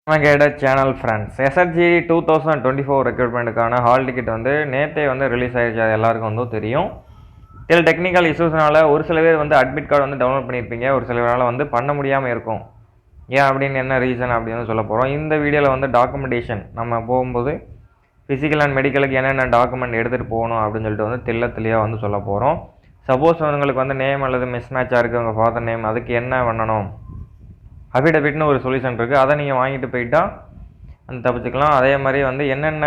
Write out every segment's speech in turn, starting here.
Channel friends SRG 2024 ரெக்ரூட்மெண்ட்டுக்கான hall ticket வந்து நேற்றே வந்து ரிலீஸ் ஆகிடுச்சு. அது எல்லாருக்கும் வந்து தெரியும். இதில் டெக்னிக்கல் இஷ்யூஸ்னால ஒரு சில பேர் வந்து அட்மிட் கார்டு வந்து டவுன்லோட் பண்ணியிருப்பீங்க, ஒரு சில பேரால் வந்து பண்ண முடியாமல் இருக்கும். ஏன் அப்படின்னு என்ன ரீசன் அப்படின்னு சொல்ல போகிறோம். இந்த வீடியோவில் வந்து டாக்குமெண்டேஷன் நம்ம போகும்போது ஃபிசிக்கல் அண்ட் மெடிக்கலுக்கு என்னென்ன டாக்குமெண்ட் எடுத்துகிட்டு போகணும் அப்படின்னு சொல்லிட்டு வந்து தெளிவாக வந்து சொல்ல போகிறோம். சப்போஸ் உங்களுக்கு வந்து நேம் அல்லது மிஸ் மேட்சாக இருக்குது உங்கள் ஃபாதர் நேம், அதுக்கு என்ன பண்ணணும், அஃபிடவிட்னு ஒரு சொல்யூஷன் இருக்குது. அதை நீங்கள் வாங்கிட்டு போயிட்டால் அந்த தப்பிச்சுக்கலாம். அதே மாதிரி வந்து என்னென்ன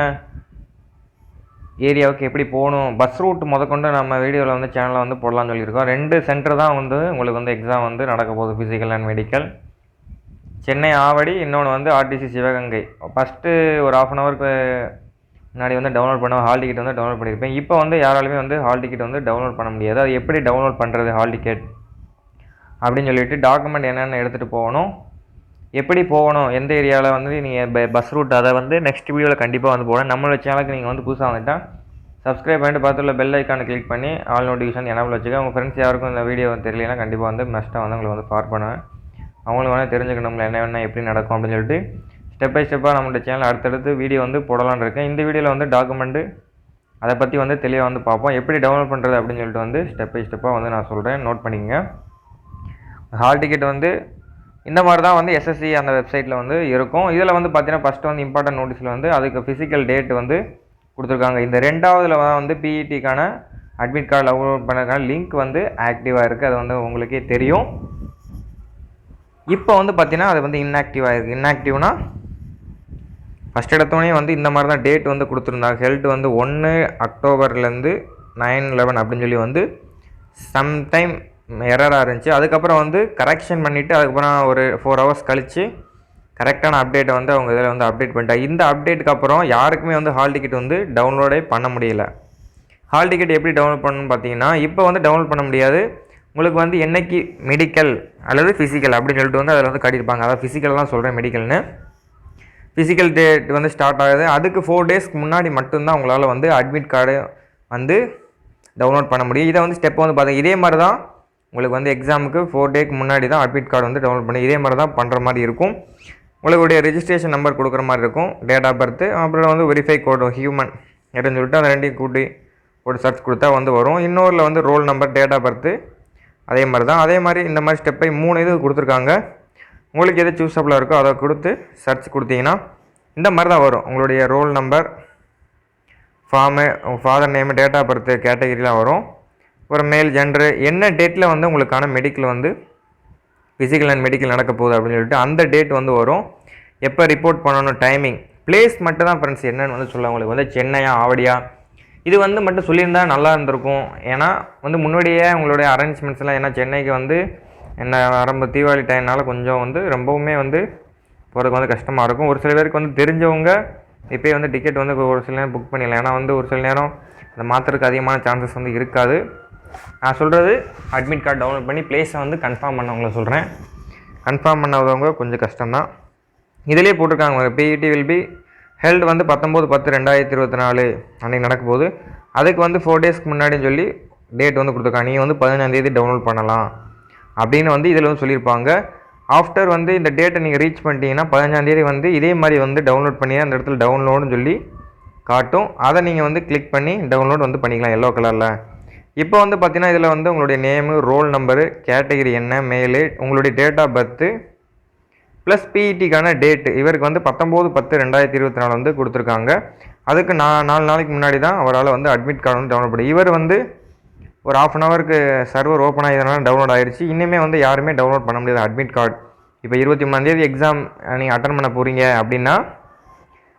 ஏரியாவுக்கு எப்படி போகணும், பஸ் ரூட் முதற்கொண்டு நம்ம வீடியோவில் வந்து சேனலில் வந்து போடலாம்னு சொல்லியிருக்கோம். 2 சென்டர் தான் வந்து உங்களுக்கு வந்து எக்ஸாம் வந்து நடக்க போகுது, physical and medical. Chennai Avadi, இன்னொன்று வந்து ஆர்டிசி சிவகங்கை. ஃபஸ்ட்டு ஒரு 1/2 ஹவருக்கு முன்னாடி வந்து டவுன்லோட் பண்ண ஹால் டிக்கெட் வந்து டவுன்லோட் பண்ணியிருப்பேன். இப்போ வந்து யாராலுமே வந்து ஹால் டிக்கெட் வந்து டவுன்லோட் பண்ண முடியாது. அது எப்படி டவுன்லோட் பண்ணுறது ஹால் டிக்கெட் அப்படின்னு சொல்லிட்டு டாக்குமெண்ட் என்னென்ன எடுத்துகிட்டு போகணும், எப்படி போகணும், எந்த ஏரியாவில் வந்து நீங்கள் பஸ் ரூட், அதை வந்து நெக்ஸ்ட் வீடியோவில் கண்டிப்பாக வந்து போகணும். நம்மளோட சேனலுக்கு நீங்கள் வந்து புதுசாக வந்துட்டால் சப்ஸ்கிரைப் பண்ணிட்டு பார்த்துள்ள பெல் ஐக்கானை கிளிக் பண்ணி ஆல் நோட்டிஃபிகேஷன் எனபிள் வச்சுக்க. உங்கள் ஃப்ரெண்ட்ஸ் யாருக்கும் இந்த வீடியோ தெரியலனா கண்டிப்பாக வந்து மஸ்ட்டாக வந்து உங்களுக்கு வந்து ஃபார் பண்ணுவேன். அவங்களுக்கு வந்து தெரிஞ்சுக்கணும்ல என்ன எப்படி நடக்கும் அப்படின்னு சொல்லிட்டு ஸ்டெப் பை ஸ்டெப்பாக நம்மளோட சேனல் அடுத்தடுத்து வீடியோ வந்து போடலான்னு இருக்கேன். இந்த வீடியோவில் வந்து டாக்குமெண்ட்டு அதை பற்றி வந்து தெளிவாக வந்து பார்ப்போம். எப்படி டவுன்லோட் பண்ணுறது அப்படின்னு சொல்லிட்டு வந்து ஸ்டெப் பை ஸ்டெப்பாக வந்து நான் சொல்கிறேன், நோட் பண்ணிக்கங்க. ஹால் டிக்கெட் வந்து இந்த மாதிரி தான் வந்து எஸ்எஸ்சி அந்த வெப்சைட்டில் வந்து இருக்கும். இதில் வந்து பார்த்தீங்கன்னா ஃபஸ்ட்டு வந்து இம்பார்ட்டன்ட் நோட்டீஸில் வந்து அதுக்கு ஃபிசிக்கல் டேட் வந்து கொடுத்துருக்காங்க. இந்த 2வதுல வந்து பிஇடிக்கான அட்மிட் கார்டு டவுன்லோட் பண்ணுறதுக்கான லிங்க் வந்து ஆக்டிவாக இருக்குது. அது வந்து உங்களுக்கே தெரியும். இப்போ வந்து பார்த்தீங்கன்னா அது வந்து இன்ஆக்டிவாக இருக்குது. இன்ஆக்டிவ்னா ஃபஸ்ட் எடுத்தோடனே வந்து இந்த மாதிரி தான் டேட் வந்து கொடுத்துருந்தாங்க. ஹெல்த் வந்து 1 அக்டோபர்லேருந்து 9/11 அப்படின்னு சொல்லி வந்து சம்டைம் எரராக இருந்துச்சு. அதுக்கப்புறம் வந்து கரெக்ஷன் பண்ணிவிட்டு அதுக்கப்புறம் ஒரு 4 ஹவர்ஸ் கழித்து கரெக்டான அப்டேட்டை வந்து அவங்க இதில் வந்து அப்டேட் பண்ணிட்டாங்க. இந்த அப்டேட்டுக்கு அப்புறம் யாருக்குமே வந்து ஹால் டிக்கெட் வந்து டவுன்லோடே பண்ண முடியல. ஹால் டிக்கெட் எப்படி டவுன்லோட் பண்ணணும்னு பார்த்தீங்கன்னா, இப்போ வந்து டவுன்லோட் பண்ண முடியாது. உங்களுக்கு வந்து என்னைக்கு மெடிக்கல் அல்லது ஃபிசிக்கல் அப்படின்னு சொல்லிட்டு வந்து அதில் வந்து காட்டியிருப்பாங்க. அதாவது ஃபிசிக்கல் தான் சொல்கிறேன், மெடிக்கல்னு. ஃபிசிக்கல் டேட் வந்து ஸ்டார்ட் ஆகுது, அதுக்கு 4 டேஸ்க்கு முன்னாடி மட்டும்தான் உங்களால் வந்து அட்மிட் கார்டு வந்து டவுன்லோட் பண்ண முடியும். இதை வந்து ஸ்டெப் வந்து பார்த்தீங்க இதே மாதிரி தான் உங்களுக்கு வந்து எக்ஸாமுக்கு 4 டேக்கு முன்னாடி தான் அட்மிட் கார்டு வந்து டவுன்லோட் பண்ணி இதே மாதிரி தான் பண்ணுற மாதிரி இருக்கும். உங்களுடைய ரெஜிஸ்ட்ரேஷன் நம்பர் கொடுக்குற மாதிரி இருக்கும், டேட் ஆஃப் பர்த்து, அப்புறம் வந்து வெரிஃபை கோடு ஹியூமன் அப்படின்னு சொல்லிட்டு அந்த 2 கூட்டி ஒரு சர்ச் கொடுத்தா வந்து வரும். இன்னொரில் வந்து roll number, date of birth அதே மாதிரி தான். அதே மாதிரி இந்த மாதிரி ஸ்டெப்பை 3 இது கொடுத்துருக்காங்க. உங்களுக்கு எது சூஸபிளாக இருக்கோ அதை கொடுத்து சர்ச் கொடுத்தீங்கன்னா இந்த மாதிரி தான் வரும். உங்களுடைய roll number, form, father name, date of birth கேட்டகிரிலாம் வரும். ஒரு மேல் ஜெண்டரு, என்ன டேட்டில் வந்து உங்களுக்கான மெடிக்கல் வந்து ஃபிசிக்கல் அண்ட் மெடிக்கல் நடக்க போகுது அப்படின்னு சொல்லிட்டு அந்த டேட் வந்து வரும். எப்போ ரிப்போர்ட் பண்ணணும், டைமிங், பிளேஸ் மட்டும் தான் ஃப்ரெண்ட்ஸ் என்னென்னு வந்து சொல்ல. உங்களுக்கு வந்து சென்னையா ஆவடியா இது வந்து மட்டும் சொல்லியிருந்தால் நல்லா இருந்திருக்கும். ஏன்னா வந்து முன்னாடியே உங்களுடைய அரேஞ்ச்மெண்ட்ஸ்லாம், ஏன்னா சென்னைக்கு வந்து என்ன ரொம்ப தீபாவளி டைம்னால கொஞ்சம் வந்து ரொம்பவுமே வந்து போகிறதுக்கு வந்து கஷ்டமாக இருக்கும். ஒரு சில பேருக்கு வந்து தெரிஞ்சவங்க இப்போயே வந்து டிக்கெட் வந்து ஒரு சில நேரம் புக் பண்ணிடலாம். ஏன்னா வந்து ஒரு சில நேரம் அந்த மாற்றுறதுக்கு அதிகமான சான்சஸ் வந்து இருக்காது. நான் சொல்கிறது அட்மிட் கார்டு டவுன்லோட் பண்ணி பிளேஸை வந்து கன்ஃபார்ம் பண்ணவங்கள சொல்கிறேன். கன்ஃபார்ம் பண்ணவங்க கொஞ்சம் கஷ்டம்தான். இதிலே போட்டிருக்காங்க பிஇடி வில் பி ஹெல்ட் வந்து 19/10/2024 அன்றைக்கி நடக்க போகுது. அதுக்கு வந்து 4 டேஸ்க்கு முன்னாடின்னு சொல்லி டேட் வந்து கொடுத்துருக்காங்க. நீங்கள் வந்து 15ஆம் தேதி டவுன்லோட் பண்ணலாம் அப்படின்னு வந்து இதில் வந்து சொல்லியிருப்பாங்க. ஆஃப்டர் வந்து இந்த டேட்டை நீங்கள் ரீச் பண்ணிட்டீங்கன்னா 15ஆம் தேதி வந்து இதே மாதிரி வந்து டவுன்லோட் பண்ணி அந்த இடத்துல டவுன்லோடுன்னு சொல்லி காட்டும். அதை நீங்கள் வந்து கிளிக் பண்ணி டவுன்லோட் வந்து பண்ணிக்கலாம் எல்லோ கலரில். இப்போ வந்து பார்த்தீங்கன்னா இதில் வந்து உங்களுடைய நேமு, ரோல் நம்பரு, கேட்டகிரி என்ன, மெயிலு, உங்களுடைய டேட் ஆஃப் பர்த்து ப்ளஸ் பிஇடிக்கான டேட்டு. இவருக்கு வந்து 19/10/2024 வந்து கொடுத்துருக்காங்க. அதுக்கு 4 நாளைக்கு முன்னாடி தான் அவரால் வந்து அட்மிட் கார்டு வந்து டவுன்லோட் பண்ணி. இவர் வந்து ஒரு 1/2 ஹவருக்கு சர்வர் ஓப்பன் ஆகியதுனால டவுன்லோட் ஆகிடுச்சு. இனிமேல் வந்து யாருமே டவுன்லோட் பண்ண முடியாது அட்மிட் கார்டு. இப்போ 23ஆம் தேதி எக்ஸாம் நீங்கள் அட்டன் பண்ண போகிறீங்க அப்படின்னா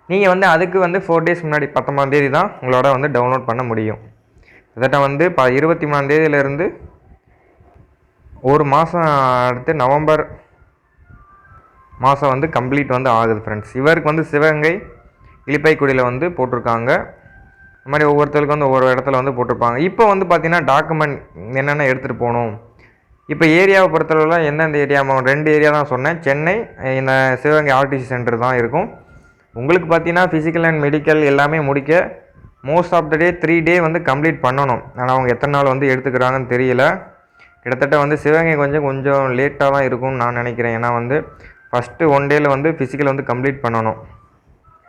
நீங்கள் வந்து அதுக்கு வந்து 4 டேஸ் முன்னாடி 19ஆம் தேதி தான் உங்களோட வந்து டவுன்லோட் பண்ண முடியும். கிட்டத்தட்ட வந்து 23ஆம் தேதியிலேருந்து ஒரு மாதம் அடுத்து நவம்பர் மாதம் வந்து கம்ப்ளீட் வந்து ஆகுது ஃப்ரெண்ட்ஸ். இவருக்கு வந்து சிவகங்கை இலிப்பைக்குடியில் வந்து போட்டிருக்காங்க. இந்த மாதிரி ஒவ்வொருத்தருக்கும் வந்து ஒவ்வொரு இடத்துல வந்து போட்டிருப்பாங்க. இப்போ வந்து பார்த்திங்கன்னா டாக்குமெண்ட் என்னென்ன எடுத்துகிட்டு போகணும். இப்போ ஏரியாவை பொறுத்தளவுலாம் எந்தெந்த ஏரியா, 2 ஏரியா தான் சொன்னேன். சென்னை, இந்த சிவகங்கை ஆர்டிசி சென்டர் தான் இருக்கும். உங்களுக்கு பார்த்தீங்கன்னா ஃபிசிக்கல் அண்ட் மெடிக்கல் எல்லாமே முடிக்க மோஸ்ட் ஆஃப் த டே 3 டே வந்து கம்ப்ளீட் பண்ணணும். ஆனால் அவங்க எத்தனை நாள் வந்து எடுத்துக்கிறாங்கன்னு தெரியல. கிட்டத்தட்ட வந்து சிவகங்கை கொஞ்சம் லேட்டாக தான் இருக்கும்னு நான் நினைக்கிறேன். ஏன்னா வந்து ஃபஸ்ட்டு 1 டேயில் வந்து ஃபிசிக்கல் வந்து கம்ப்ளீட் பண்ணணும்.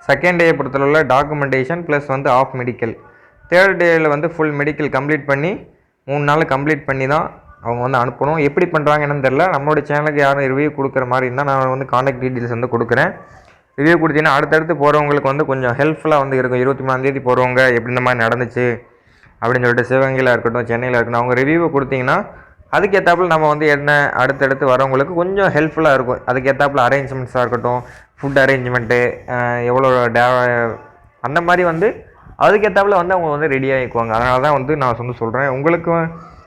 செகண்ட் டே பொறுத்தளவில் டாக்குமெண்டேஷன் ப்ளஸ் வந்து ஆஃப் மெடிக்கல். தேர்ட் டேயில் வந்து ஃபுல் மெடிக்கல் கம்ப்ளீட் பண்ணி 3 நாள் கம்ப்ளீட் பண்ணி தான் அவங்க வந்து அனுப்பணும். எப்படி பண்ணுறாங்கன்னு தெரில. நம்மளோட சேனலுக்கு யாரும் ரிவ்யூ கொடுக்குற மாதிரி இருந்தால் நான் வந்து காண்டாக்ட் டீட்டெயில்ஸ் வந்து கொடுக்குறேன். ரிவ்யூ கொடுத்தீங்கன்னா அடுத்தடுத்து போகிறவங்களுக்கு வந்து கொஞ்சம் ஹெல்ப்ஃபுல்லாக வந்து இருக்கும். 23ஆந்தேதி போகிறவங்க எப்படி இந்த மாதிரி நடந்துச்சு அப்படின்னு சொல்லிட்டு சிவகங்கையில் இருக்கட்டும், சென்னையில் இருக்கட்டும், அவங்க ரிவ்யூவை கொடுத்தீங்கன்னா அதுக்கேற்றாப்புல நம்ம வந்து என்ன அடுத்தடுத்து வரவங்களுக்கு கொஞ்சம் ஹெல்ப்ஃபுல்லாக இருக்கும். அதுக்கேற்றாப்புல அரேஞ்ச்மெண்ட்ஸாக இருக்கட்டும், ஃபுட் அரேஞ்ச்மெண்ட்டு, எவ்வளோ அந்த மாதிரி வந்து அதுக்கேற்றாப்புல வந்து அவங்க வந்து ரெடி ஆகிக்குவாங்க. அதனால தான் வந்து நான் வந்து சொல்கிறேன். உங்களுக்கு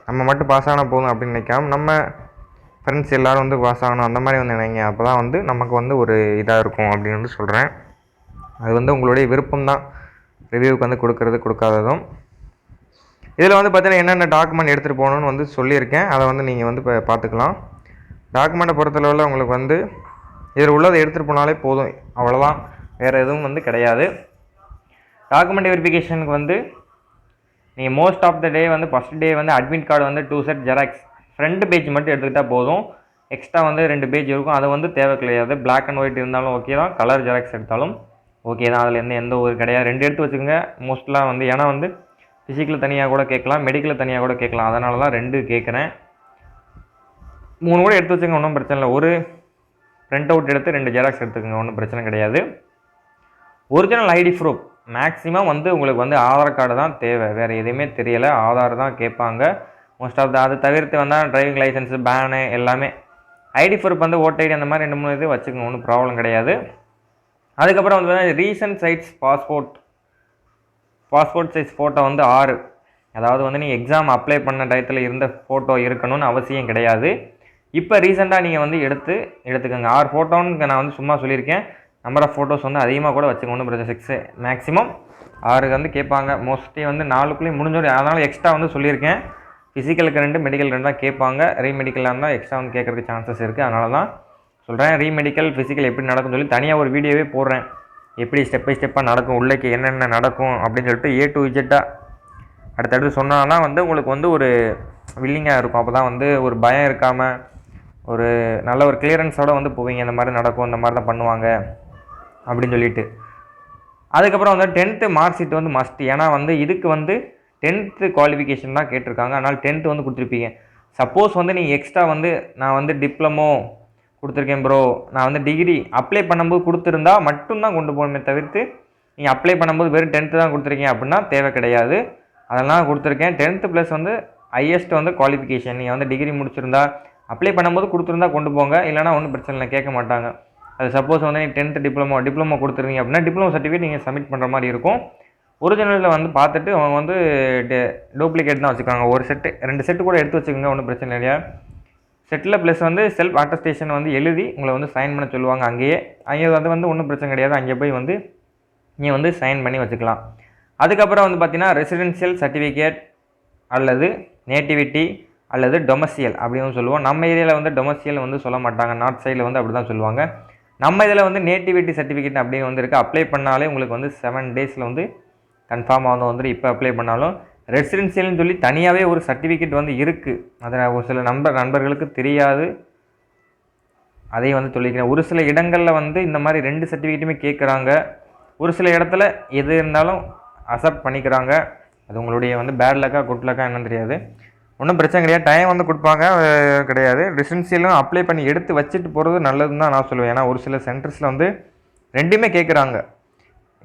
நம்ம மட்டும் பாஸ் ஆனால் போதும் அப்படின்னு நினைக்காம நம்ம ஃப்ரெண்ட்ஸ் எல்லோரும் வந்து பாஸ் ஆகணும் அந்த மாதிரி வந்து நினைங்க. அப்போ தான் வந்து நமக்கு வந்து ஒரு இதாக இருக்கும் அப்படின்னு வந்து சொல்கிறேன். அது வந்து உங்களுடைய விருப்பம் தான் ரிவ்யூவுக்கு வந்து கொடுக்காததும். இதில் வந்து பார்த்தீங்கன்னா என்னென்ன டாக்குமெண்ட் எடுத்துகிட்டு போகணுன்னு வந்து சொல்லியிருக்கேன். அதை வந்து நீங்கள் வந்து இப்போ பார்த்துக்கலாம். டாக்குமெண்ட்டை பொறுத்தளவில் உங்களுக்கு வந்து இதில் உள்ளதை எடுத்துகிட்டு போனாலே போதும், அவ்வளோதான், வேறு எதுவும் வந்து கிடையாது. டாக்குமெண்ட் வெரிஃபிகேஷனுக்கு வந்து நீங்கள் மோஸ்ட் ஆஃப் த டே வந்து ஃபஸ்ட் டே வந்து அட்மிட் கார்டு வந்து 2 செட் ஜெராக்ஸ் ஃப்ரண்ட் பேஜ் மட்டும் எடுத்துக்கிட்டால் போதும். எக்ஸ்ட்ரா வந்து 2 பேஜ் இருக்கும், அது வந்து தேவை கிடையாது. பிளாக் அண்ட் ஒயிட் இருந்தாலும் ஓகே தான், கலர் ஜெராக்ஸ் எடுத்தாலும் ஓகே தான். அதில் எந்த ஒரு கிடையாது. 2 எடுத்து வச்சுக்கோங்க மோஸ்ட்லாம் வந்து. ஏன்னா வந்து ஃபிசிக்கல் தனியாக கூட கேட்கலாம், மெடிக்கலில் தனியாக கூட கேட்கலாம். அதனால தான் 2 கேட்குறேன். 3 கூட எடுத்து வச்சுக்கோங்க, ஒன்றும் பிரச்சனை இல்லை. ஒரு பிரிண்ட் அவுட் எடுத்து 2 ஜெராக்ஸ் எடுத்துக்கோங்க, ஒன்றும் பிரச்சனை கிடையாது. ஒரிஜினல் ஐடி ப்ரூஃப் மேக்ஸிமம் வந்து உங்களுக்கு வந்து ஆதார் கார்டு தான் தேவை, வேறு எதுவுமே தெரியலை. ஆதார் தான் கேட்பாங்க மோஸ்ட் ஆஃப் அதை தவிர்த்து வந்தால் டிரைவிங் லைசன்ஸு, பேனு எல்லாமே. ஐடி ப்ரூஃப் வந்து ஓட்டர் ஐடி அந்த மாதிரி 2-3 இது வச்சுக்கோங்க, ஒன்றும் ப்ராப்ளம் கிடையாது. அதுக்கப்புறம் வந்து ரீசன்ட் சைட்ஸ் பாஸ்போர்ட் சைஸ் ஃபோட்டோ வந்து 6, அதாவது வந்து நீங்கள் எக்ஸாம் அப்ளை பண்ண டயத்தில் இருந்த ஃபோட்டோ இருக்கணும்னு அவசியம் கிடையாது. இப்போ ரீசெண்டாக நீங்கள் வந்து எடுத்துக்கோங்க. 6 ஃபோட்டோன்னு நான் வந்து சும்மா சொல்லியிருக்கேன். நம்பர் ஆஃப் ஃபோட்டோஸ் வந்து அதிகமாக கூட வச்சுக்கோங்க, ஒன்றும் பிரச்சனை. 6 மேக்ஸிமம் 6 வந்து கேட்பாங்க. மோஸ்ட்லி வந்து 4க்குள்ளேயும் முடிஞ்சோம். அதனால் எக்ஸ்ட்ரா வந்து சொல்லியிருக்கேன். ஃபிசிக்கலுக்கு 2, மெடிக்கல் 2 தான் கேட்பாங்க. ரீமெடிக்கலாக இருந்தால் எக்ஸ்ட்ரா வந்து கேட்குறதுக்கு சான்சஸ் இருக்குது. அதனால தான் சொல்கிறேன். ரீமெடிக்கல் ஃபிசிக்கல் எப்படி நடக்கும்னு சொல்லி தனியாக ஒரு வீடியோவே போடுறேன். எப்படி ஸ்டெப் பை ஸ்டெப்பாக நடக்கும், உள்ளேக்கு என்னென்ன நடக்கும் அப்படின்னு சொல்லிட்டு A to Z அடுத்தடுத்து சொன்னான்னா வந்து உங்களுக்கு வந்து ஒரு வில்லிங்காக இருக்கும். அப்போ தான் வந்து ஒரு பயம் இருக்காமல் ஒரு நல்ல ஒரு கிளியரன்ஸோடு வந்து போவீங்க. இந்த மாதிரி நடக்கும், இந்த மாதிரி தான் பண்ணுவாங்க அப்படின்னு சொல்லிட்டு. அதுக்கப்புறம் வந்து 10th மார்க் ஷீட் வந்து மஸ்ட். ஏன்னா வந்து இதுக்கு வந்து 10th குவாலிஃபிகேஷன் தான் கேட்டிருக்காங்க. அதனால் 10th வந்து கொடுத்துருப்பீங்க. சப்போஸ் வந்து நீங்கள் எக்ஸ்ட்ரா வந்து நான் வந்து டிப்ளமோ கொடுத்துருக்கேன் ப்ரோ, நான் வந்து டிகிரி அப்ளை பண்ணும்போது கொடுத்துருந்தா மட்டும்தான் கொண்டு போகணுமே தவிர்த்து நீங்கள் அப்ளை பண்ணும்போது வெறும் 10th தான் கொடுத்துருக்கீங்க அப்படின்னா தேவை கிடையாது. அதெல்லாம் கொடுத்துருக்கேன். 10th ப்ளஸ் வந்து ஹையஸ்ட் வந்து குவாலிஃபிகேஷன். நீங்கள் வந்து டிகிரி முடிச்சிருந்தா அப்ளை பண்ணும்போது கொடுத்துருந்தா கொண்டு போங்க, இல்லைனா ஒன்றும் பிரச்சனை இல்லை, கேட்க மாட்டாங்க. அது சப்போஸ் வந்து நீங்கள் 10th டிப்ளமோ கொடுத்துருவீங்க அப்படின்னா டிப்ளமோ சர்டிஃபிகேட் நீங்கள் சப்மிட் பண்ணுற மாதிரி இருக்கும். ஒரிஜினலில் வந்து பார்த்துட்டு அவங்க வந்து டூப்ளிகேட் தான் வச்சுக்காங்க. ஒரு செட்டு 2 செட்டு கூட எடுத்து வச்சுக்கோங்க, ஒன்றும் பிரச்சனை இல்லையா. செட்டில் ப்ளஸ் வந்து செல்ஃப் அட்டஸ்டேஷன் வந்து எழுதி உங்களை வந்து சைன் பண்ண சொல்லுவாங்க. அங்கே வந்து ஒன்றும் பிரச்சனை கிடையாது. அங்கே போய் வந்து நீங்கள் வந்து சைன் பண்ணி வச்சுக்கலாம். அதுக்கப்புறம் வந்து பார்த்தீங்கன்னா ரெசிடென்ஷியல் சர்டிஃபிகேட் அல்லது நேட்டிவிட்டி அல்லது டொமசியல் அப்படின்னு சொல்லுவோம். நம்ம ஏரியாவில் வந்து டொமசியல் வந்து சொல்ல மாட்டாங்க, நார்த் சைடில் வந்து அப்படி தான் சொல்லுவாங்க. நம்ம இதில் வந்து நேட்டிவிட்டி சர்டிஃபிகேட் அப்படின்னு வந்து இருக்குது. அப்ளை பண்ணாலே உங்களுக்கு வந்து 7 டேஸில் வந்து கன்ஃபார்மாக வந்து வந்துட்டு இப்போ அப்ளை பண்ணாலும் ரெசிடென்ஷியல்னு சொல்லி தனியாகவே ஒரு சர்டிஃபிகேட் வந்து இருக்குது. அதை ஒரு சில நண்பர்களுக்கு தெரியாது, அதையும் வந்து சொல்லிக்கிறேன். ஒரு சில இடங்களில் வந்து இந்த மாதிரி 2 சர்டிஃபிகேட்டுமே கேட்குறாங்க. ஒரு சில இடத்துல எது இருந்தாலும் அக்செப்ட் பண்ணிக்கிறாங்க. அது உங்களுடைய வந்து பேட் லக்கா குட் லக்கா என்னன்னு தெரியாது, ஒன்றும் பிரச்சனை கிடையாது. டைம் வந்து கொடுப்பாங்க கிடையாது. ரெசிடென்ஷியலும் அப்ளை பண்ணி எடுத்து வச்சுட்டு போகிறது நல்லதுன்னு தான் நான் சொல்லுவேன். ஏன்னா ஒரு சில சென்டர்ஸில் வந்து 2மே கேட்குறாங்க.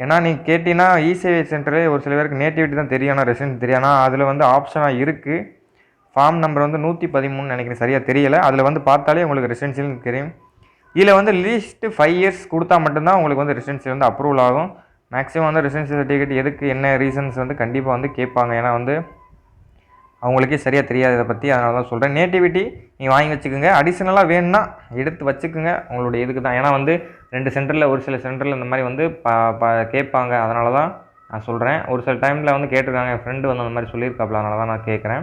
ஏன்னா நீங்கள் கேட்டிங்கன்னா இசேவை சென்டரு ஒரு சில பேருக்கு நேட்டிவிட்டி தான் தெரியும், ஆனால் ரெசிடென்ஸ் தெரியும். ஆனால் அதில் வந்து ஆப்ஷனாக இருக்குது. ஃபார்ம் நம்பர் வந்து 113 நினைக்கிறேன், சரியாக தெரியலை. அதில் வந்து பார்த்தாலே உங்களுக்கு ரெசிடென்ஷியல் தெரியும். இதில் வந்து லீஸ்ட்டு 5 இயர்ஸ் கொடுத்தா மட்டும்தான் உங்களுக்கு வந்து ரெசிடென்ஷியல் வந்து அப்ரூவல் ஆகும். மேக்ஸிமம் வந்து ரெசிடென்ஷியல் சர்டிஃபிகேட் எதுக்கு என்ன ரீசன்ஸ் வந்து கண்டிப்பாக வந்து கேட்பாங்க. ஏன்னா வந்து அவங்களுக்கே சரியாக தெரியாது இதை பற்றி, அதனால தான் சொல்கிறேன். நேட்டிவிட்டி நீங்கள் வாங்கி வச்சுக்கோங்க. அடிஷ்னலாக வேணும்னா எடுத்து வச்சுக்கோங்க, உங்களுடைய இதுக்கு தான். ஏன்னா வந்து 2 சென்டரில் ஒரு சில சென்டரில் இந்த மாதிரி வந்து கேட்பாங்க. அதனால தான் நான் சொல்கிறேன். ஒரு சில டைமில் வந்து கேட்டிருக்காங்க, என் ஃப்ரெண்டு வந்து அந்த மாதிரி சொல்லியிருக்காப்புல, அதனால தான் நான் கேட்குறேன்.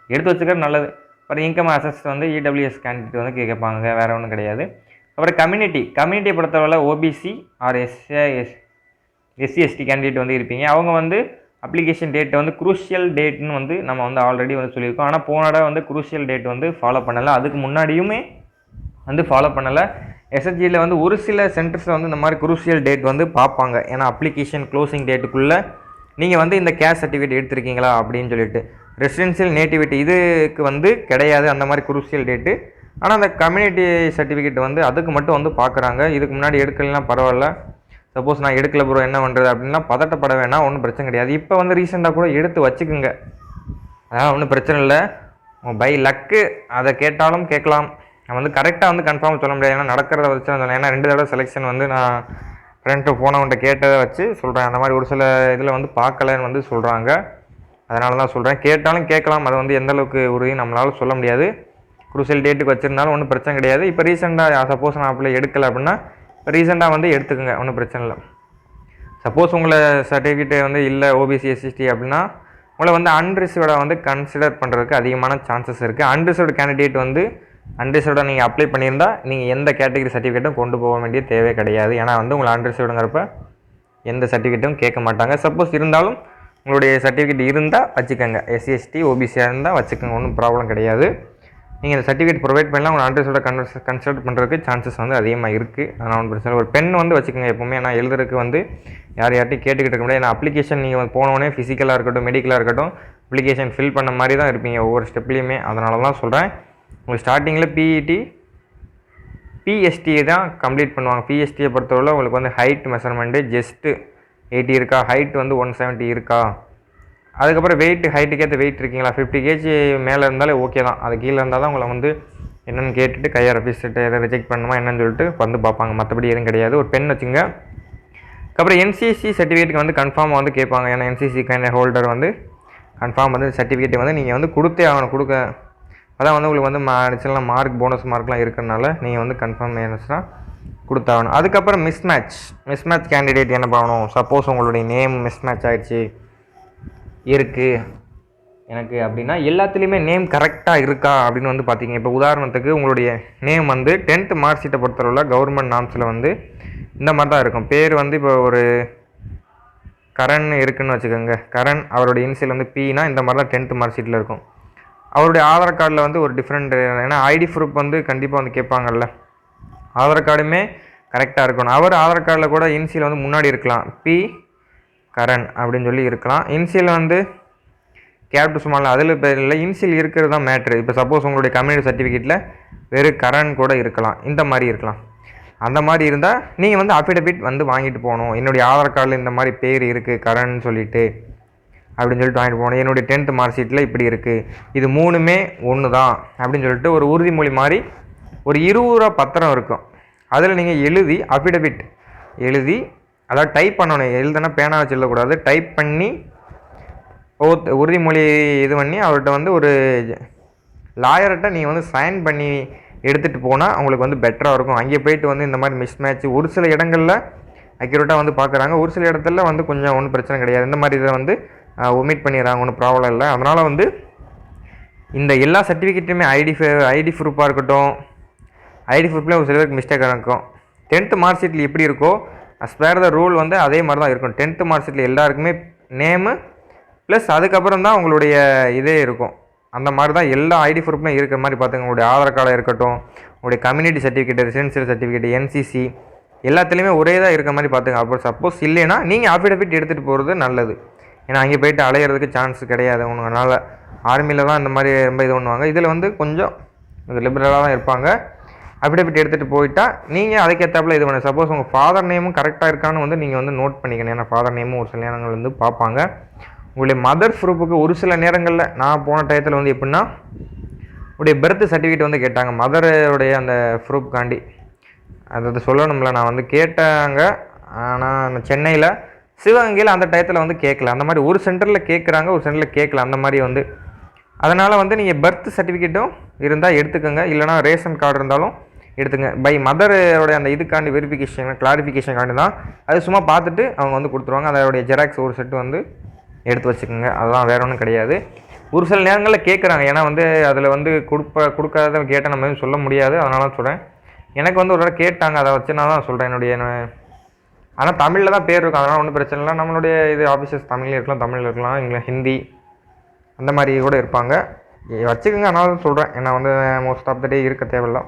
எடுத்து வச்சுக்கிறது நல்லது. அப்புறம் இன்கம் அசஸ் வந்து இடபிள்யூஎஸ் கேண்டிடேட் வந்து கேட்பாங்க, வேறு ஒன்றும் கிடையாது. அப்புறம் கம்யூனிட்டியை பொறுத்தவரை ஓபிசி ஆர் எஸ்சி/எஸ்டி கேண்டிடேட் வந்து இருப்பீங்க. அவங்க வந்து அப்ளிகேஷன் டேட் வந்து குரூஷியல் டேட்னு வந்து நம்ம வந்து ஆல்ரெடி வந்து சொல்லியிருக்கோம். ஆனால் போன இடம் வந்து குரூஷியல் டேட் வந்து ஃபாலோ பண்ணலை. அதுக்கு முன்னாடியுமே வந்து ஃபாலோ பண்ணலை. எஸ்எஸ்ஜியில் வந்து ஒரு சில சென்டர்ஸில் வந்து இந்த மாதிரி குரூசியல் டேட் வந்து பார்ப்பாங்க. ஏன்னா அப்ளிகேஷன் க்ளோசிங் டேட்டுக்குள்ளே நீங்கள் வந்து இந்த கேஸ்ட் சர்டிஃபிகேட் எடுத்திருக்கீங்களா அப்படின்னு சொல்லிட்டு. ரெசிடென்ஷியல் நேட்டிவிட்டி இதுக்கு வந்து கிடையாது அந்த மாதிரி குரூசியல் டேட்டு. ஆனால் அந்த கம்யூனிட்டி சர்டிஃபிகேட் வந்து அதுக்கு மட்டும் வந்து பார்க்குறாங்க. இதுக்கு முன்னாடி எடுக்கலாம் பரவாயில்ல, சப்போஸ் நான் எடுக்கல ப்ரோ என்ன பண்ணுறது அப்படின்லாம் பதட்டப்பட வேணாம், ஒன்றும் பிரச்சனை கிடையாது. இப்போ வந்து ரீசெண்டாக கூட எடுத்து வச்சுக்குங்க, அதனால் ஒன்றும் பிரச்சனை இல்லை. பை லக்கு அதை கேட்டாலும் கேட்கலாம். நான் வந்து கரெக்டாக வந்து கன்ஃபார்ம் சொல்ல முடியாது, ஏன்னா நடக்கிறத வச்சு தான் சொல்லேன். ஏன்னா 2 தடவை செலெக்ஷன் வந்து நான் ஃப்ரெண்ட்டு போனவன்ட்ட கேட்டதை வச்சு சொல்கிறேன். அந்த மாதிரி ஒரு சில இதில் வந்து பார்க்கலன்னு வந்து சொல்கிறாங்க, அதனால தான் சொல்கிறேன். கேட்டாலும் கேட்கலாம், அது வந்து எந்தளவுக்கு உறுதி நம்மளால் சொல்ல முடியாது. குரூசியல் டேட்டுக்கு வச்சுருந்தாலும் ஒன்றும் பிரச்சனை கிடையாது. இப்போ ரீசெண்டாக சப்போஸ் நான் அப்ளை எடுக்கலை அப்படின்னா ரீசெண்டாக வந்து எடுத்துக்கோங்க, ஒன்றும் பிரச்சனை இல்லை. சப்போஸ் உங்களை சர்டிஃபிகேட்டு வந்து இல்லை ஓபிசி எஸ்சிஎஸ்டி அப்படின்னா உங்களை வந்து அன்ரிசர்வ்டாக வந்து கன்சிடர் பண்ணுறதுக்கு அதிகமான சான்சஸ் இருக்குது. அன்ரிசர்வ்டு கேண்டிடேட் வந்து அன்ரிசர்வ்டாக நீங்கள் அப்ளை பண்ணியிருந்தால் நீங்கள் எந்த கேட்டகரி சர்டிஃபிகேட்டும் கொண்டு போக வேண்டிய தேவை கிடையாது. ஏன்னா வந்து உங்களை அன்ரிசர்வ்டுங்கிறப்ப எந்த சர்டிஃபிகேட்டும் கேட்க மாட்டாங்க. சப்போஸ் இருந்தாலும் உங்களுடைய சர்டிஃபிகேட் இருந்தால் வச்சுக்கோங்க, எஸ்சிஎஸ்டி ஓபிசியாக இருந்தால் வச்சுக்கோங்க, ஒன்றும் ப்ராப்ளம் கிடையாது. நீங்கள் இந்த சர்டிஃபிகேட் ப்ரொவைட் பண்ணலாம், உங்கள் அன்ரிசர்வ்டாக கன்சிடர் பண்ணுறதுக்கு சான்சஸ் வந்து அதிகமாக இருக்குது. அதனால் ஒன்றும் பிரச்சனை. ஒரு பென் வந்து வச்சுக்கோங்க எப்போவுமே. நான் எழுதுறதுக்கு வந்து யார்ட்டையும் கேட்டுக்கிட்டு இருக்க முடியாது. ஏன்னா அப்ளிகேஷன் நீங்கள் போனோடனே ஃபிசிக்கலாக இருக்கட்டும் மெடிக்கலாக இருக்கட்டும் அப்ளிகேஷன் ஃபில் பண்ண மாதிரி தான் இருப்பீங்க ஒவ்வொரு ஸ்டெப்லேயுமே. அதனால தான் சொல்கிறேன். உங்களுக்கு ஸ்டார்டிங்கில் பிஇடி பிஎஸ்டி தான் கம்ப்ளீட் பண்ணுவாங்க. பிஎஸ்டியை பொறுத்தவரை உங்களுக்கு வந்து ஹைட் மெஷர்மெண்ட்டு ஜஸ்ட்டு 80 இருக்கா, ஹைட் வந்து 170 இருக்கா, அதுக்கப்புறம் வெயிட் ஹைட்டுக்கேற்ற வெயிட் இருக்கீங்களா, 50 kg மேலே இருந்தாலே ஓகே தான். அது கீழே இருந்தால் தான் உங்களை வந்து என்னென்னு கேட்டுட்டு கையார் ஆஃபீஸ்ட்டு எதை ரிஜெக்ட் பண்ணணுமா என்னன்னு சொல்லிட்டு வந்து பார்ப்பாங்க. மற்றபடி எதுவும் கிடையாது. ஒரு பென் வச்சுங்க. அதுக்கப்புறம் என்சிசி சர்டிஃபிகேட்டுக்கு வந்து கன்ஃபார்மாக வந்து கேட்பாங்க. ஏன்னா என்சிசி ஹோல்டர் வந்து கன்ஃபார்ம் வந்து சர்டிஃபிகேட் வந்து நீங்கள் வந்து கொடுத்தே ஆகணும். அதான் வந்து உங்களுக்கு வந்து அடிச்சலாம் மார்க் போனஸ் மார்க்லாம் இருக்கிறனால நீங்கள் வந்து கன்ஃபார்ம் என்னச்சுன்னா கொடுத்தாகணும். அதுக்கப்புறம் மிஸ்மேட்ச் கேண்டிடேட் என்ன பண்ணணும், சப்போஸ் உங்களுடைய நேம் மிஸ்மேட்ச் ஆகிடுச்சு இருக்குது எனக்கு அப்படின்னா எல்லாத்துலேயுமே நேம் கரெக்டாக இருக்கா அப்படின்னு வந்து பார்த்தீங்க. இப்போ உதாரணத்துக்கு உங்களுடைய நேம் வந்து 10th மார்க் ஷீட்டை பொறுத்தளவில் கவர்மெண்ட் நாம்ஸில் வந்து இந்த மாதிரி தான் இருக்கும். பேர் வந்து இப்போ ஒரு கரண் இருக்குதுன்னு வச்சுக்கோங்க. கரண் அவருடைய இனிஷியல் வந்து பின்னா இந்த மாதிரி தான் 10th மார்க் ஷீட்டில் இருக்கும். அவருடைய ஆதார் கார்டில் வந்து ஒரு டிஃப்ரெண்ட், ஏன்னா ஐடி ப்ரூஃப் வந்து கண்டிப்பாக வந்து கேட்பாங்கல்ல, ஆதார் கார்டுமே கரெக்டாக இருக்கணும். அவர் ஆதார் கார்டில் கூட இனிஷியல் வந்து முன்னாடி இருக்கலாம், பி கரண் அப்படின்னு சொல்லி இருக்கலாம். இனிஷியல் வந்து கேப்டு சும்மால அதில் பேர் இல்லை, இனிஷியல் இருக்கிறது தான் மேட்ரு. இப்போ சப்போஸ் உங்களுடைய கம்யூனிட்டி சர்டிஃபிகேட்டில் வெறும் கரண் கூட இருக்கலாம், இந்த மாதிரி இருக்கலாம். அந்த மாதிரி இருந்தால் நீங்கள் வந்து அஃபிடவிட் வந்து வாங்கிட்டு போகணும். என்னுடைய ஆதார் கார்டில் இந்த மாதிரி பேர் இருக்குது கரண் சொல்லிட்டு அப்படின்னு சொல்லிட்டு வாங்கிட்டு போகணும். என்னுடைய 10th மார்க் ஷீட்டில் இப்படி இருக்குது, இது 3மே ஒன்று தான் அப்படின்னு சொல்லிட்டு ஒரு உறுதிமொழி மாதிரி ஒரு 20 ரூபா பத்திரம் இருக்கும். அதில் நீங்கள் எழுதி அஃபிடவிட் எழுதி, அதாவது டைப் பண்ணணும். எழுதுனா பேனா வச்சு எழுதக்கூடாது, டைப் பண்ணி உறுதிமொழி இது பண்ணி அவர்கிட்ட வந்து ஒரு லாயர்கிட்ட நீங்கள் வந்து சைன் பண்ணி எடுத்துகிட்டு போனால் உங்களுக்கு வந்து பெட்டராக இருக்கும். அங்கே போயிட்டு வந்து இந்த மாதிரி மிஸ்மேட்ச் ஒரு சில இடங்களில் அக்யூரேட்டாக வந்து பார்க்குறாங்க, ஒரு சில இடத்துல வந்து கொஞ்சம் ஒன்றும் பிரச்சனை கிடையாது. இந்த மாதிரி இதை வந்து ஒமிட் பண்ணிடுறாங்க, ஒன்றும் ப்ராப்ளம் இல்லை. அதனால் வந்து இந்த எல்லா சர்டிஃபிகேட்டுமே ஐடி ப்ரூஃபாக இருக்கட்டும், ஐடி ப்ரூஃப்லேயும் ஒரு சில பேருக்கு மிஸ்டேக் இருக்கும். 10th மார்க் ஷீட்டில் எப்படி இருக்கோ ஸ்பேர் த ரூல் வந்து அதே மாதிரி தான் இருக்கும். 10th மார்க் ஷீட்டில் எல்லாருக்குமே நேமு ப்ளஸ் அதுக்கப்புறம் தான் உங்களுடைய இதே இருக்கும். அந்த மாதிரி தான் எல்லா ஐடி ப்ரூஃப்லையும் இருக்கிற மாதிரி பார்த்துங்க. உங்களுடைய ஆதார் கார்டாக இருக்கட்டும், உங்களுடைய community certificate, residential certificate, NCC எல்லாத்துலேயுமே ஒரே தான் இருக்கிற மாதிரி பார்த்துங்க. அப்புறம் சப்போஸ் இல்லைன்னா நீங்கள் அஃபிடவிட் எடுத்துகிட்டு போகிறது நல்லது. ஏன்னா அங்கே போய்ட்டு அலையிறதுக்கு சான்ஸ் கிடையாது உங்களால். ஆர்மியில் தான் இந்த மாதிரி ரொம்ப இது பண்ணுவாங்க. இதில் வந்து கொஞ்சம் லிபரலாக தான் இருப்பாங்க. அஃபிடவிட் எடுத்துகிட்டு போயிட்டால் நீங்கள் அதுக்கேற்றாப்புல இது பண்ண. சப்போஸ் உங்கள் ஃபாதர் நேமும் கரெக்டாக இருக்கான்னு வந்து நீங்கள் வந்து நோட் பண்ணிக்கணும். ஏன்னா ஃபாதர் நேமும் ஒரு சில நேரங்கள் வந்து பார்ப்பாங்க. உங்களுடைய மதர் ப்ரூஃபுக்கு ஒரு சில நேரங்களில் நான் போன டயத்தில் வந்து எப்படின்னா உங்களுடைய பர்த் சர்டிஃபிகேட் வந்து கேட்டாங்க, மதருடைய அந்த ப்ரூஃப்காண்டி. அதை சொல்லணும்ல, நான் வந்து கேட்டாங்க. ஆனால் சென்னையில் சிவகங்கையில் அந்த டயத்தில் வந்து கேட்கல. அந்த மாதிரி ஒரு சென்டரில் கேட்குறாங்க, ஒரு சென்டரில் கேட்கல. அந்த மாதிரி வந்து அதனால் வந்து நீங்கள் பர்த் சர்டிஃபிகேட்டும் இருந்தால் எடுத்துக்கோங்க, இல்லைனா ரேஷன் கார்டு இருந்தாலும் எடுத்துங்க. பை மதரோடைய அந்த இதுக்காண்டி வெரிஃபிகேஷன் கிளாரிஃபிகேஷனுக்காண்டி தான். அது சும்மா பார்த்துட்டு அவங்க வந்து கொடுத்துருவாங்க. அதோடைய ஜெராக்ஸ் ஒரு செட்டு வந்து எடுத்து வச்சுக்கோங்க. அதெல்லாம் வேறு ஒன்றும் கிடையாது. ஒரு சில நேரங்களில் கேட்குறாங்க, ஏன்னா வந்து அதில் வந்து கொடுக்காத கேட்டால் நம்ம எதுவும் சொல்ல முடியாது. அதனால தான் சொல்கிறேன். எனக்கு வந்து ஒரு தடவை கேட்டாங்க, அதை வச்சு நான் தான் சொல்கிறேன் என்னுடைய. ஆனால் தமிழில் தான் பேர் இருக்கும், அதனால் ஒன்றும் பிரச்சனை இல்லை. நம்மளுடைய இது ஆஃபீஸர்ஸ் தமிழில் இருக்கலாம், தமிழில் இருக்கலாம், இங்கிலீஷ் ஹிந்தி அந்த மாதிரி கூட இருப்பாங்க. வச்சுக்கோங்க. அதனால சொல்கிறேன், ஏன்னா வந்து மோஸ்ட் ஆஃப் த டே இருக்க தேவையில்லை.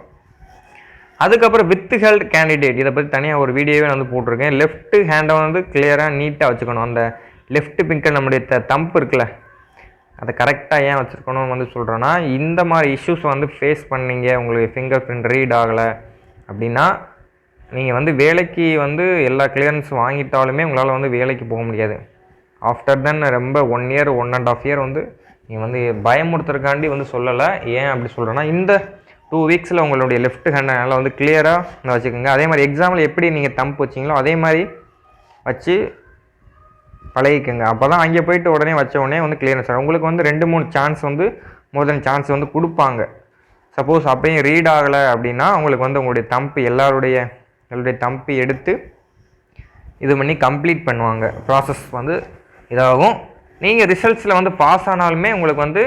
அதுக்கப்புறம் வித் ஹெல்த் கேண்டிடேட் இதை பற்றி தனியாக ஒரு வீடியோவே வந்து போட்டிருக்கேன். லெஃப்ட் ஹேண்டை வந்து கிளியராக நீட்டாக வச்சுக்கணும். அந்த லெஃப்ட் பிங்கர் நம்முடைய தம்ப் இருக்குல்ல, அதை கரெக்டாக ஏன் வச்சுருக்கணும்னு வந்து சொல்கிறேன்னா, இந்த மாதிரி இஷ்யூஸ் வந்து ஃபேஸ் பண்ணீங்க, உங்களுக்கு ஃபிங்கர் பிரிண்ட் ரீட் ஆகலை அப்படின்னா நீங்கள் வந்து வேலைக்கு வந்து எல்லா கிளியரன்ஸ் வாங்கிட்டாலுமே உங்களால் வந்து வேலைக்கு போக முடியாது. ஆஃப்டர் தென் ரொம்ப 1 இயர் 1.5 இயர் வந்து நீங்கள் வந்து பயமுறுத்துறதுக்காண்டி வந்து சொல்லலை. ஏன் அப்படி சொல்கிறேன்னா, இந்த 2 வீக்ஸில் உங்களுடைய லெஃப்ட் ஹேண்டை நல்லா வந்து கிளியராக வச்சுக்கோங்க. அதே மாதிரி எக்ஸாம்பிள் எப்படி நீங்கள் தம்ப் வச்சிங்களோ அதே மாதிரி வச்சு பழகிக்கோங்க. அப்போ தான் அங்கே போயிட்டு உடனே வச்ச உடனே வந்து கிளியரன்ஸ் ஆகும். உங்களுக்கு வந்து 2-3 சான்ஸ் வந்து மோர் தென் சான்ஸ் வந்து கொடுப்பாங்க. சப்போஸ் அப்பயும் ரீட் ஆகலை அப்படின்னா உங்களுக்கு வந்து உங்களுடைய தம்பு எல்லாருடைய தம்பு எடுத்து இது பண்ணி கம்ப்ளீட் பண்ணுவாங்க. ப்ராசஸ் வந்து இதாகும். நீங்கள் ரிசல்ட்ஸில் வந்து பாஸ் ஆனாலுமே உங்களுக்கு வந்து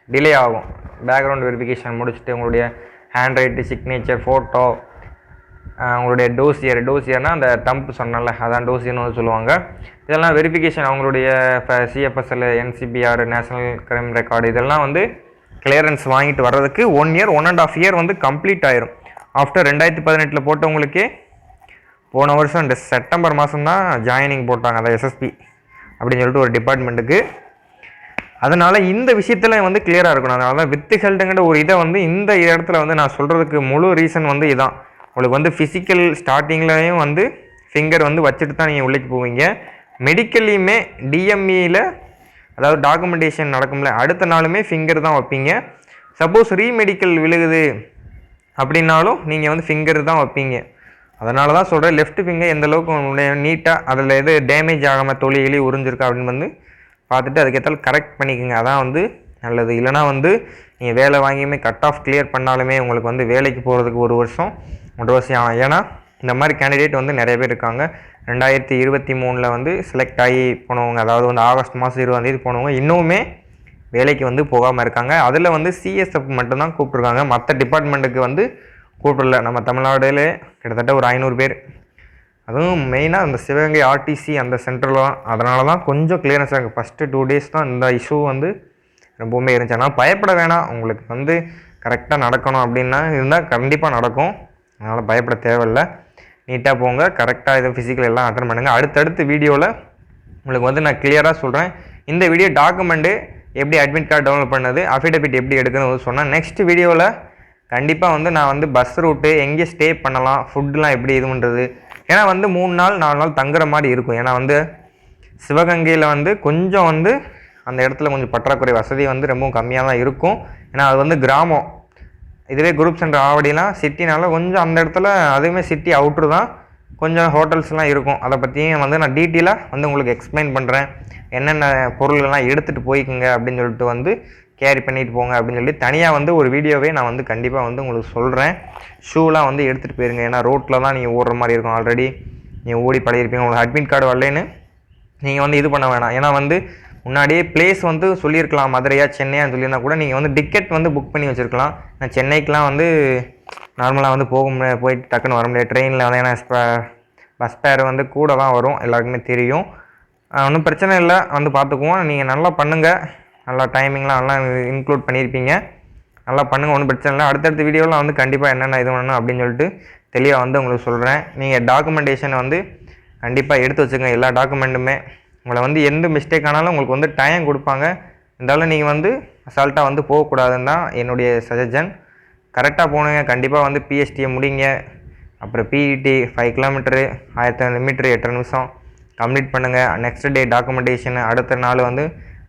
டிலே ஆகும். பேக்ரவுண்ட் வெரிஃபிகேஷன் முடிச்சுட்டு உங்களுடைய ஹேண்ட் ரைட்டு, சிக்னேச்சர், ஃபோட்டோ, உங்களுடைய டோசியர்னால் அந்த தம்பு சொன்னால அதான் டோசியர்னு வந்து சொல்லுவாங்க. இதெல்லாம் வெரிஃபிகேஷன் அவங்களுடைய இப்போ சிஎஃப்எஸ்எல், என்சிபிஆர், நேஷனல் கிரைம் ரெக்கார்டு இதெல்லாம் வந்து கிளியரன்ஸ் வாங்கிட்டு வர்றதுக்கு 1 இயர் 1.5 இயர் வந்து கம்ப்ளீட் ஆயிரும். ஆஃப்டர் 2018 போட்டவங்களுக்கே போன வருஷம் செப்டம்பர் மாதம் தான் ஜாயினிங் போட்டாங்க, அதை எஸ்எஸ்பி அப்படின்னு சொல்லிட்டு ஒரு டிபார்ட்மெண்ட்டுக்கு. அதனால் இந்த விஷயத்தில் வந்து கிளியராக இருக்கணும். அதனால தான் வித் ஹெல்ட்டுங்கிற ஒரு இதை வந்து இந்த இடத்துல வந்து நான் சொல்கிறதுக்கு முழு ரீசன் வந்து இதான். உங்களுக்கு வந்து ஃபிசிக்கல் ஸ்டார்டிங்லேயும் வந்து ஃபிங்கர் வந்து வச்சுட்டு தான் நீங்கள் உள்ளேக்கு போவீங்க. மெடிக்கல்லையுமே டிஎம்இயில் அதாவது டாக்குமெண்டேஷன் நடக்கும்ல, அடுத்த நாளுமே ஃபிங்கர் தான் வைப்பீங்க. சப்போஸ் ரீமெடிக்கல் விழுகுது அப்படின்னாலும் நீங்கள் வந்து ஃபிங்கர் தான் வைப்பீங்க. அதனால தான் சொல்கிறேன், லெஃப்ட் ஃபிங்கர் எந்தளவுக்கு நீட்டாக அதில் எது டேமேஜ் ஆகாமல் தொழிலி உறிஞ்சிருக்கா அப்படின்னு வந்து பார்த்துட்டு அதுக்கேற்றாலும் கரெக்ட் பண்ணிக்கோங்க. அதான் வந்து நல்லது. இல்லைனா வந்து நீங்கள் வேலை வாங்கியுமே கட் ஆஃப் கிளியர் பண்ணாலுமே உங்களுக்கு வந்து வேலைக்கு போகிறதுக்கு 1 வருஷம் 1.5 வருஷம் ஆகும். ஏன்னா இந்த மாதிரி கேண்டிடேட் வந்து நிறைய பேர் இருக்காங்க. 2023 வந்து செலக்ட் ஆகி போனவங்க, அதாவது வந்து ஆகஸ்ட் மாதம் 20ஆம் போனவங்க இன்னுமே வேலைக்கு வந்து போகாமல் இருக்காங்க. அதில் வந்து சிஎஸ்எஃப் மட்டும்தான் கூப்பிட்ருக்காங்க, மற்ற டிபார்ட்மெண்ட்டுக்கு வந்து கூப்பிடல. நம்ம தமிழ்நாடுலே கிட்டத்தட்ட ஒரு 500 பேர், அதுவும் மெயினாக அந்த சிவகங்கை ஆர்டிசி அந்த சென்டரில் தான். அதனால தான் கொஞ்சம் கிளியரன்ஸ் ஆகும். ஃபஸ்ட்டு 2 டேஸ் தான் இந்த இஷ்யூ வந்து ரொம்பவுமே இருந்துச்சு. ஆனால் பயப்பட வேணாம், உங்களுக்கு வந்து கரெக்டாக நடக்கணும் அப்படின்னா இருந்தால் கண்டிப்பாக நடக்கும். அதனால் பயப்பட தேவையில்லை. நீட்டாக போங்க, கரெக்டாக இதை ஃபிசிக்கல் எல்லாம் அட்டன் பண்ணுங்கள். அடுத்தடுத்த வீடியோவில் உங்களுக்கு வந்து நான் கிளியராக சொல்கிறேன். இந்த வீடியோ டாக்குமெண்ட்டு எப்படி அட்மிட் கார்டு டவுன்லோட் பண்ணது, அஃபிடவிட் எப்படி எடுக்கணும்னு சொன்னேன். நெக்ஸ்ட் வீடியோவில் கண்டிப்பாக வந்து நான் வந்து பஸ் ரூட்டு எங்கே ஸ்டே பண்ணலாம், ஃபுட்டுலாம் எப்படி இது பண்ணுறது, ஏன்னா வந்து 3 நாள் 4 நாள் தங்குற மாதிரி இருக்கும். ஏன்னா வந்து சிவகங்கையில் வந்து கொஞ்சம் வந்து அந்த இடத்துல கொஞ்சம் பற்றாக்குறை வசதி வந்து ரொம்பவும் கம்மியாக தான் இருக்கும். ஏன்னா அது வந்து கிராமம். இதுவே குரூப் சென்டர் ஆவடிலாம் சிட்டினால கொஞ்சம் அந்த இடத்துல அதுவுமே சிட்டி அவுட்ரு தான், கொஞ்சம் ஹோட்டல்ஸ்லாம் இருக்கும். அதை பற்றியும் வந்து நான் டீட்டெயிலாக வந்து உங்களுக்கு எக்ஸ்பிளைன் பண்ணுறேன். என்னென்ன பொருள்கள்லாம் எடுத்துகிட்டு போய்க்குங்க அப்படின்னு சொல்லிட்டு வந்து கேரி பண்ணிட்டு போங்க அப்படின்னு சொல்லி தனியாக வந்து ஒரு வீடியோவே நான் வந்து கண்டிப்பாக வந்து உங்களுக்கு சொல்கிறேன். ஷூலாம் வந்து எடுத்துகிட்டு போயிருங்க. ஏன்னா ரோட்டில் தான் நீங்கள் ஓடுற மாதிரி இருக்கும். ஆல்ரெடி நீங்கள் ஓடி பழகிருப்பீங்க. உங்களுக்கு அட்மிட் கார்டு வரலன்னு நீங்கள் வந்து இது பண்ண வேணாம். ஏன்னா வந்து முன்னாடியே பிளேஸ் வந்து சொல்லியிருக்கலாம், மதுரையா சென்னையான்னு சொல்லியிருந்தா கூட நீங்கள் வந்து டிக்கெட் வந்து புக் பண்ணி வச்சுருக்கலாம். நான் சென்னைக்கெலாம் வந்து நார்மலாக வந்து போயிட்டு டக்குன்னு வர முடியாது. ட்ரெயினில் வந்து ஏன்னா பஸ் ஃபேர் வந்து கூட தான் வரும், எல்லாருக்குமே தெரியும். ஒன்றும் பிரச்சனை இல்லை, வந்து பார்த்துக்குவோம். நீங்கள் நல்லா பண்ணுங்கள், நல்லா டைமிங்லாம் நல்லா இன்க்ளூட் பண்ணியிருப்பீங்க. நல்லா பண்ணுங்கள், ஒன்றும் பிரச்சனை இல்லை. அடுத்தடுத்த வீடியோவில் வந்து கண்டிப்பாக என்னென்ன இது பண்ணணும் அப்படின்னு சொல்லிட்டு தெளிவாக வந்து உங்களுக்கு சொல்கிறேன். நீங்கள் டாக்குமெண்டேஷனை வந்து கண்டிப்பாக எடுத்து வச்சுக்கோங்க. எல்லா டாக்குமெண்ட்டுமே உங்களை வந்து எந்த மிஸ்டேக் ஆனாலும் உங்களுக்கு வந்து டைம் கொடுப்பாங்க. இருந்தாலும் நீங்கள் வந்து அசால்ட்டாக வந்து போகக்கூடாதுன்னு தான் என்னுடைய சஜஷன். கரெக்டாக போகணுங்க. கண்டிப்பாக வந்து பிஎஸ்டியை முடிங்க. அப்புறம் பிஇடி 5 கிலோமீட்டரு 1500 மீட்ரு 8 நிமிஷம் கம்ப்ளீட் பண்ணுங்கள். நெக்ஸ்ட் டே டாக்குமெண்டேஷன், அடுத்த நாள் வந்து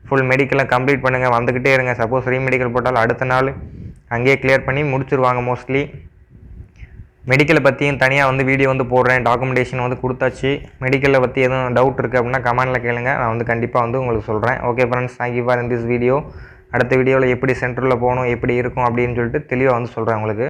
ஃபுல் மெடிக்கலை கம்ப்ளீட் பண்ணுங்கள். வந்துக்கிட்டே இருங்க. சப்போஸ் ரீமெடிக்கல் போட்டாலும் அடுத்த நாள் அங்கேயே கிளியர் பண்ணி முடிச்சுருவாங்க மோஸ்ட்லி. மெடிக்கலை பற்றியும் தனியாக வந்து வீடியோ வந்து போடுறேன். டாக்குமெண்டேஷன் வந்து கொடுத்தாச்சு. மெடிக்கலை பற்றி எதுவும் டவுட் இருக்குது அப்படின்னா கமெண்டில் கேளுங்க, நான் வந்து கண்டிப்பாக வந்து உங்களுக்கு சொல்கிறேன். Okay friends, thank you for in this video. அடுத்த வீடியோவில் எப்படி சென்டரில் போகணும், எப்படி இருக்கும் அப்படின்னு சொல்லிட்டு தெளிவாக வந்து சொல்கிறேன் உங்களுக்கு.